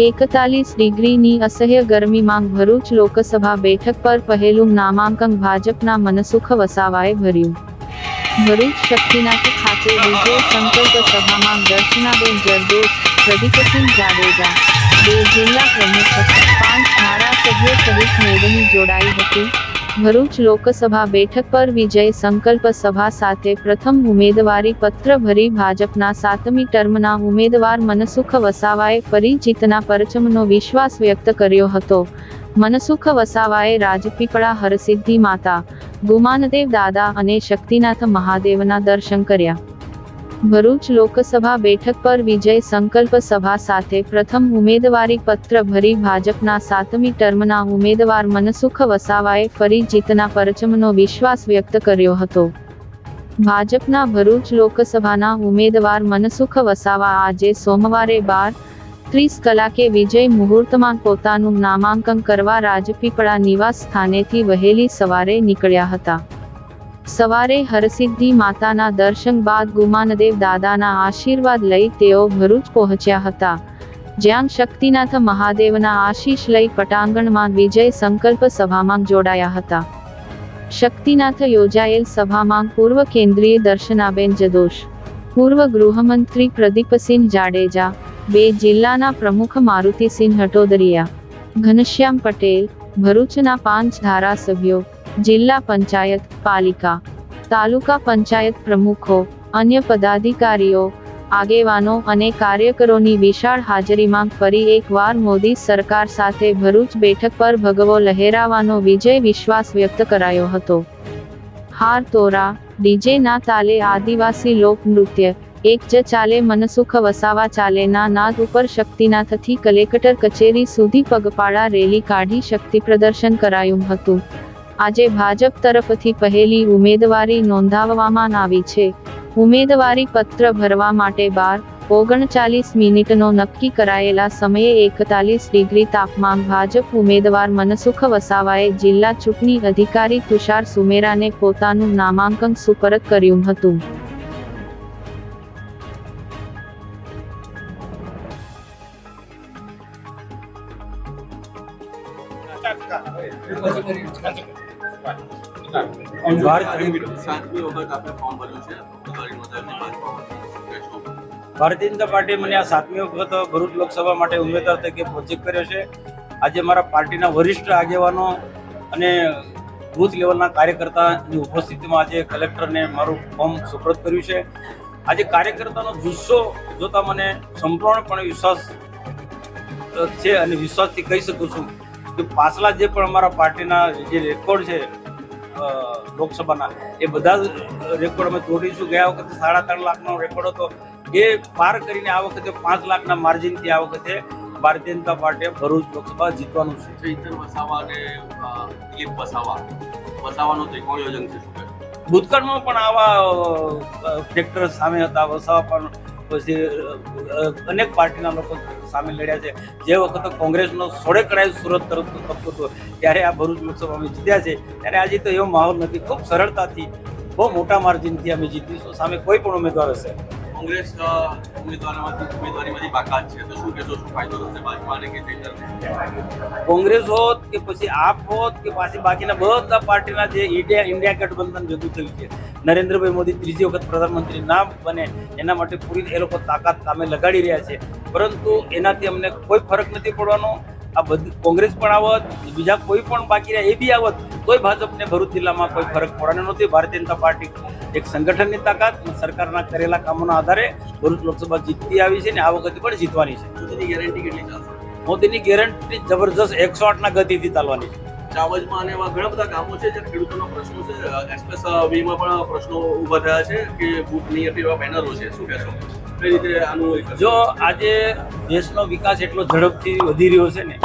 41 ડિગ્રીની અસહ્ય ગરમીમાં ભરૂચ લોકસભા બેઠક પર પહેલું નામાંકન ભાજપના મનસુખ વસાવાએ ભર્યું। ભરૂચ શક્તિનાથ ખાતે વિજય સંકલ્પ સભામાં દર્શનાબેન જરદોશ, પ્રદીપસિંહ જાડેજા, 2 જિલ્લા પ્રમુખ, 5 ધારાસભ્યો સહિત મેદની જોડાઈ હતી। ભરૂચ લોકસભા બેઠક પર વિજય સંકલ્પ સભા સાથે પ્રથમ ઉમેદવારી પત્ર ભરી ભાજપના 7મી ટર્મના ઉમેદવાર મનસુખ વસાવાએ ફરી જીતના પરચમનો વિશ્વાસ વ્યક્ત કર્યો હતો। મનસુખ વસાવાએ રાજપીપળા હરસિદ્ધિ માતા, ગુમાનદેવ દાદા અને શક્તિનાથ મહાદેવના દર્શન કર્યા। ભરૂચ લોકસભા બેઠક પર વિજય સંકલ્પ સભા સાથે પ્રથમ ઉમેદવારી પત્ર ભરી ભાજપના 7મી ટર્મના ઉમેદવાર મનસુખ વસાવાએ ફરી જીતના પરચમનો વિશ્વાસ વ્યક્ત કર્યો હતો। ભાજપના ભરૂચ લોકસભાના ઉમેદવાર મનસુખ વસાવા આજે સોમવારે 12:30 કલાકે વિજય મુહૂર્તમાં પોતાનું નામાંકન કરવા રાજપીપળા નિવાસ સ્થાનેથી વહેલી સવારે નીકળ્યા હતા। સવારે હરસિદ્ધિ માતાના દર્શન બાદ ગુમાનદેવ દાદાના આશીર્વાદ લઈ તેઓ ભરૂચ પહોંચ્યા હતા, જ્યાં શક્તિનાથ મહાદેવના આશીષ લઈ પટાંગણમાં વિજય સંકલ્પ સભામાં જોડાયા હતા। શક્તિનાથ યોજાયેલ સભામાં પૂર્વ કેન્દ્રીય દર્શનાબેન જરદોશ, પૂર્વ ગૃહમંત્રી પ્રદીપસિંહ જાડેજા, 2 જિલ્લાના પ્રમુખ મારુતિસિંહ હટોદરિયા, ઘનશ્યામ પટેલ, ભરૂચના 5 ધારાસભ્યો, જિલ્લા પંચાયત, પાલિકા, તાલુકા પંચાયત પ્રમુખો, અન્ય પદાધિકારીઓ, આગેવાનો અને કાર્યકરોની વિશાળ હાજરીમાં ફરી એકવાર મોદી સરકાર સાથે ભરૂચ બેઠક પર ભગવો લહેરાવાનો વિજય વિશ્વાસ વ્યક્ત કરાયો હતો। હાર તોરા, ડીજે ના તાલે આદિવાસી લોકનૃત્ય, એક જ ચાલે મનસુખ વસાવા ચાલેના નાદ ઉપર શક્તિનાથથી કલેક્ટર કચેરી સુધી પગપાળા રેલી કાઢી શક્તિ પ્રદર્શન કરાયું હતું। આજે ભાજપ તરફથી પહેલી ઉમેદવારી નોંધાવવામાં આવી છે। ઉમેદવારી પત્ર ભરવા માટે 12:39 મિનિટનો નક્કી કરાયેલા સમયે 41 ડિગ્રી તાપમાન ભાજપ ઉમેદવાર મનસુખ વસાવાએ જિલ્લા ચૂંટણી અધિકારી તુષાર સુમેરાને પોતાનું નામાંકન સુપરત કર્યું હતું। ભારતીય જનતા પાર્ટી મને આ 7મી વખત ભરૂચ લોકસભા માટે ઉમેદવાર તરીકે પ્રોજેક્ટ કર્યો છે। આજે મારા પાર્ટીના વરિષ્ઠ આગેવાનો અને બૂથ લેવલના કાર્યકર્તાની ઉપસ્થિતિમાં આજે કલેક્ટરને મારું ફોર્મ સુપરત કર્યું છે। આજે કાર્યકર્તાનો જુસ્સો જોતા મને સંપૂર્ણપણે વિશ્વાસ છે અને વિશ્વાસથી કહી શકું છું કે પાછલા જે પણ અમારા પાર્ટીના જે રેકોર્ડ છે લોકસભાના, એ બધા જ રેકોર્ડ અમે તોડીશું। ગયા વખતે 3.5 લાખનો રેકોર્ડ હતો, એ પાર કરીને આ વખતે 5 લાખના માર્જિનથી આ વખતે ભારતીય જનતા પાર્ટીએ ભરૂચ લોકસભા જીતવાનું છે। ચૈતર વસાવા અને દિલીપ વસાવાનો ત્રિકોણ યોજન છે। ભૂતકાળમાં પણ આવા ફેક્ટર સામે હતા, વસાવા પણ પછી અનેક પાર્ટીના લોકો સામે લડ્યા છે। જે વખતે કોંગ્રેસનો સોળે કડાઈ સુરત તરફ તબકો હતો ત્યારે આ ભરૂચ લોકસભામાં જીત્યા છે, ત્યારે આજે તો એવો માહોલ નથી। ખૂબ સરળતાથી, બહુ મોટા માર્જિનથી અમે જીતીશું, સામે કોઈ પણ ઉમેદવાર હશે। કોંગ્રેસ ઉમેદવારીમાંથી બાકાત છે, તો શું કહેશો, શું ફાયદો થશે ભાજપાને કે ચૈતરને? કોંગ્રેસ હોત કે પછી આપ હોત કે પાછી બાકીના બધા પાર્ટીના જે ઇન્ડિયા ગઠબંધન ભેગું થયું છે, નરેન્દ્રભાઈ મોદી 3જી વખત પ્રધાનમંત્રી ના બને એના માટે પૂરી એ લોકો તાકાત કામે લગાડી રહ્યા છે, પરંતુ એનાથી અમને કોઈ ફરક નથી પડવાનો। આ બધી કોંગ્રેસ પણ આવત, બીજા કોઈ પણ બાકી રહ્યા એ બી આવત, તોય ભાજપને ભરૂચ જિલ્લામાં કોઈ ફરક પડવાનો નથી। ભારતીય જનતા પાર્ટી એક સંગઠનની તાકાત, સરકારના કરેલા કામોના આધારે ભરૂચ લોકસભા જીતતી આવી છે ને આ વખતે પણ જીતવાની છે। મોદીની ગેરંટી કેટલી ચાલશે? મોદીની ગેરંટી જબરજસ્ત 108ના ગતિથી ચાલવાની છે। ચાવજમાં અને એવા ઘણા બધા કામો છે, જે ખેડૂતોનો પ્રશ્નો છે, એક્સપ્રેસ વેમાં પણ પ્રશ્નો ઊભા થયા છે કે બુક નહીં આપી, એવા બેનરો છે, શું કહેશો, કઈ રીતે આનું? જો આજે દેશનો વિકાસ એટલો ઝડપથી વધી રહ્યો છે ને,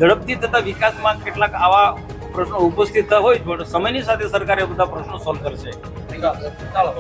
ઝડપથી થતા વિકાસમાં કેટલાક આવા પ્રશ્નો ઉપસ્થિત હોય, પણ સમયની સાથે સરકારે બધા પ્રશ્નો સોલ્વ કરશે। ચાલો